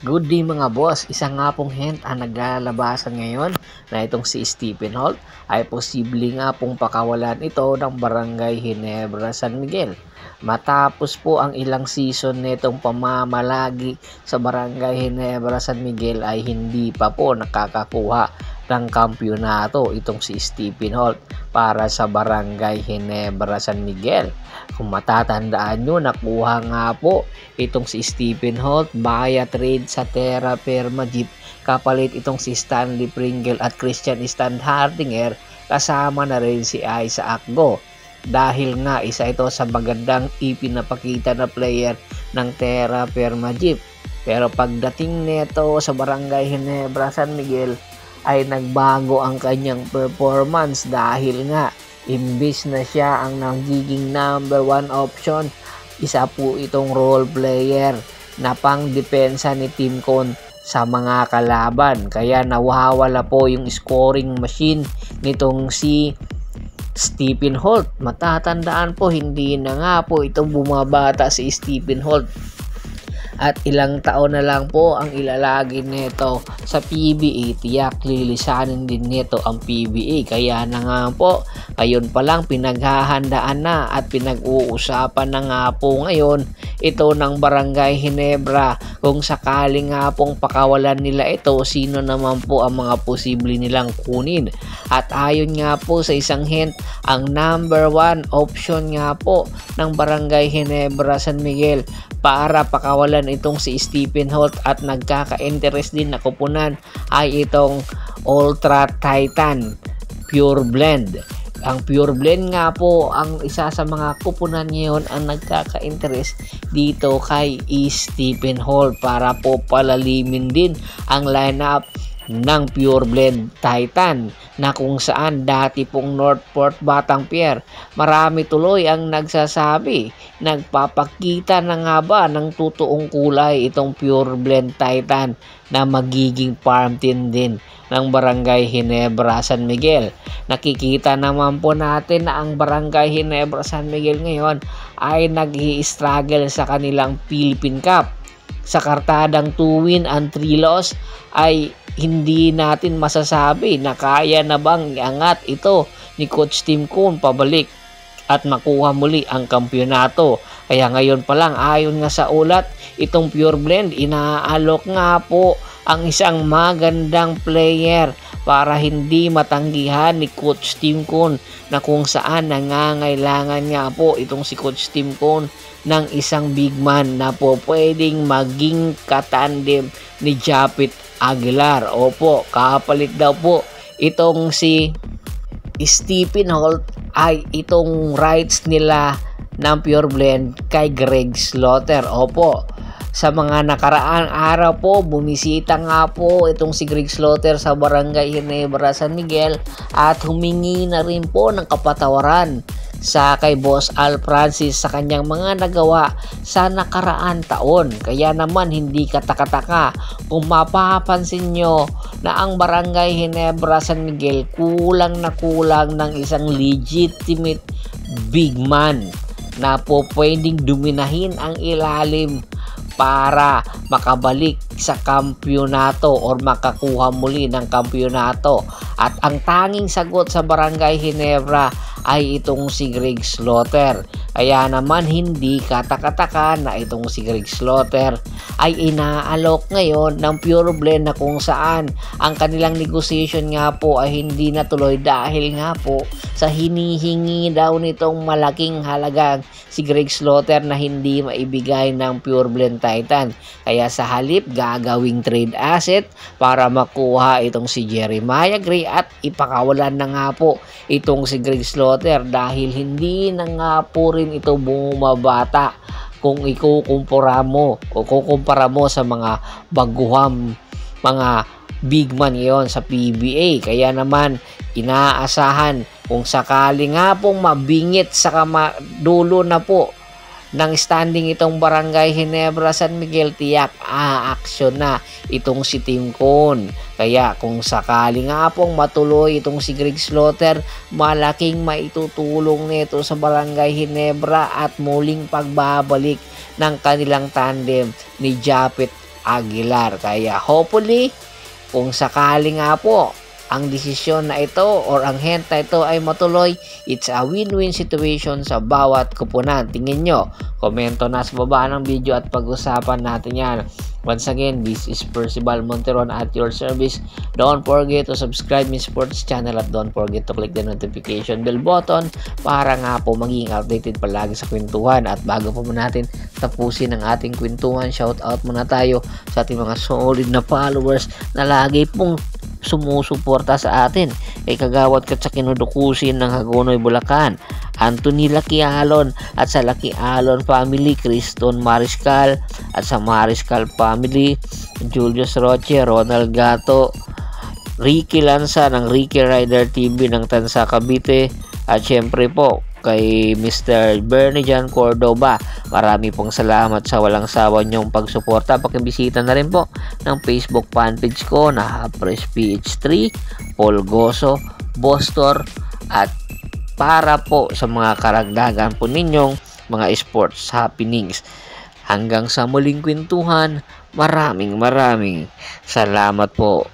Good day mga boss, isa nga pong hint ang naglalabasan ngayon na itong si Stephen Holt ay posible nga pong pakawalan ito ng Barangay Ginebra San Miguel. Matapos po ang ilang season nitong pamamalagi sa Barangay Ginebra San Miguel ay hindi pa po nakakakuha ng kampyonato itong si Stephen Holt para sa Barangay Ginebra San Miguel. Kung matatandaan nyo, nakuha nga po itong si Stephen Holt via trade sa Terra Firma Jeep, kapalit itong si Stanley Pringle at Christian Standhardinger, kasama na rin si Isaac Go. Dahil nga isa ito sa magandang ipinapakita na player ng Terra Firma Jeep. Pero pagdating nito sa Barangay Ginebra San Miguel ay nagbago ang kanyang performance dahil nga imbis na siya ang nagiging number 1 option, isa po itong role player na pang depensa ni Team Con sa mga kalaban. Kaya nawawala po yung scoring machine nitong si Stephen Holt. Matatandaan po, hindi na nga po itong bumabata si Stephen Holt. At ilang taon na lang po ang ilalagay nito sa PBA. Tiyak lilisanin din nito ang PBA. Kaya na nga po, ngayon pa lang pinaghahandaan na at pinag-uusapan na nga po ngayon ito ng Barangay Ginebra. Kung sakali nga pong pakawalan nila ito, sino naman po ang mga posible nilang kunin. At ayon nga po sa isang hint, ang number 1 option nga po ng Barangay Ginebra San Miguel para pakawalan itong si Stephen Holt at nagkaka-interest din na kupunan ay itong Ultra Titan Pure Blend. Ang Pure Blend nga po ang isa sa mga kupunan ngayon ang nagkaka-interest dito kay Stephen Holt para po palalimin din ang lineup ng Pure Blend Titan na kung saan dati pong Northport Batangpier. Marami tuloy ang nagsasabi, nagpapakita na nga ba ng totoong kulay itong Pure Blend Titan na magiging farm team din ng Barangay Ginebra San Miguel. Nakikita naman po natin na ang Barangay Ginebra San Miguel ngayon ay nag-i-struggle sa kanilang Philippine Cup. Sa kartadang 2 win and 3 loss ay hindi natin masasabi na kaya na bang iangat ito ni Coach Tim Cone pabalik at makuha muli ang kampyonato. Kaya ngayon pa lang, ayon nga sa ulat, itong Pure Blend inaalok nga po ang isang magandang player para hindi matanggihan ni Coach Tim Cone na kung saan nangangailangan nga po itong si Coach Tim Cone ng isang big man na po pwedeng maging katandem ni Japit Aguilar. Opo, kapalit daw po itong si Stephen Holt ay itong rights nila ng Pure Blend kay Greg Slaughter. Opo, sa mga nakaraang araw po, bumisita nga po itong si Greg Slaughter sa Barangay Ginebra San Miguel at humingi na rin po ng kapatawaran sa kay Boss Al Francis sa kanyang mga nagawa sa nakaraan taon. Kaya naman hindi katakataka kung mapapansin nyo na ang Barangay Ginebra San Miguel kulang na kulang ng isang legitimate big man na po pwedeng dominahin ang ilalim para makabalik sa kampyonato or makakuha muli ng kampyonato. At ang tanging sagot sa Barangay Ginebra ay itong si Greg Slaughter. Kaya naman hindi katakataka na itong si Greg Slaughter ay inaalok ngayon ng Pure Blend na kung saan ang kanilang negotiation nga po ay hindi natuloy dahil nga po sa hinihingi daw nitong malaking halagang si Greg Slaughter na hindi maibigay ng Pure Blend Titan. Kaya sa halip gagawing trade asset para makuha itong si Jeremiah Gray at ipakawalan na nga po itong si Greg Slaughter dahil hindi na nga po rin ito bumabata kung ikukumpara mo sa mga baguhang mga big man ngayon sa PBA. Kaya naman inaasahan kung sakali nga pong mabingit sa dulo na po ng standing itong Barangay Ginebra San Miguel, tiyak aaksyon na itong si Tim Cone. Kaya kung sakali nga pong matuloy itong si Greg Slaughter, malaking maitutulong nito sa Barangay Ginebra at muling pagbabalik ng kanilang tandem ni Japet Aguilar. Kaya hopefully, kung sakali nga po ang desisyon na ito or ang hint na ito ay matuloy, it's a win-win situation sa bawat kupunan. Tingin nyo, komento na sa baba ng video at pag-usapan natin yan. Once again, this is Percival Monteron at your service. Don't forget to subscribe my sports channel at don't forget to click the notification bell button para nga po maging updated palagi sa kwentuhan. At bago po natin tapusin ang ating kwentuhan, shout out muna tayo sa ating mga solid na followers na lagi pong sumusuporta sa atin. Kay Kagawad ka sa Kinudukusin ng Hagonoy, Bulacan, Anthony Laquialon at sa Laquialon family, Criston Mariscal at sa Mariscal family, Julius Roche, Ronald Gato, Ricky Lanza ng Ricky Rider TV ng Tansa, Cavite, at syempre po kay Mr. Bernie Jan Cordoba. Marami pong salamat sa walang sawa niyong pagsuporta. Pakibisita na rin po ng Facebook fanpage ko na Press PH3, Paul Goso, Bostor, at para po sa mga karagdagan po ninyong mga sports happenings. Hanggang sa muling kwentuhan, maraming salamat po.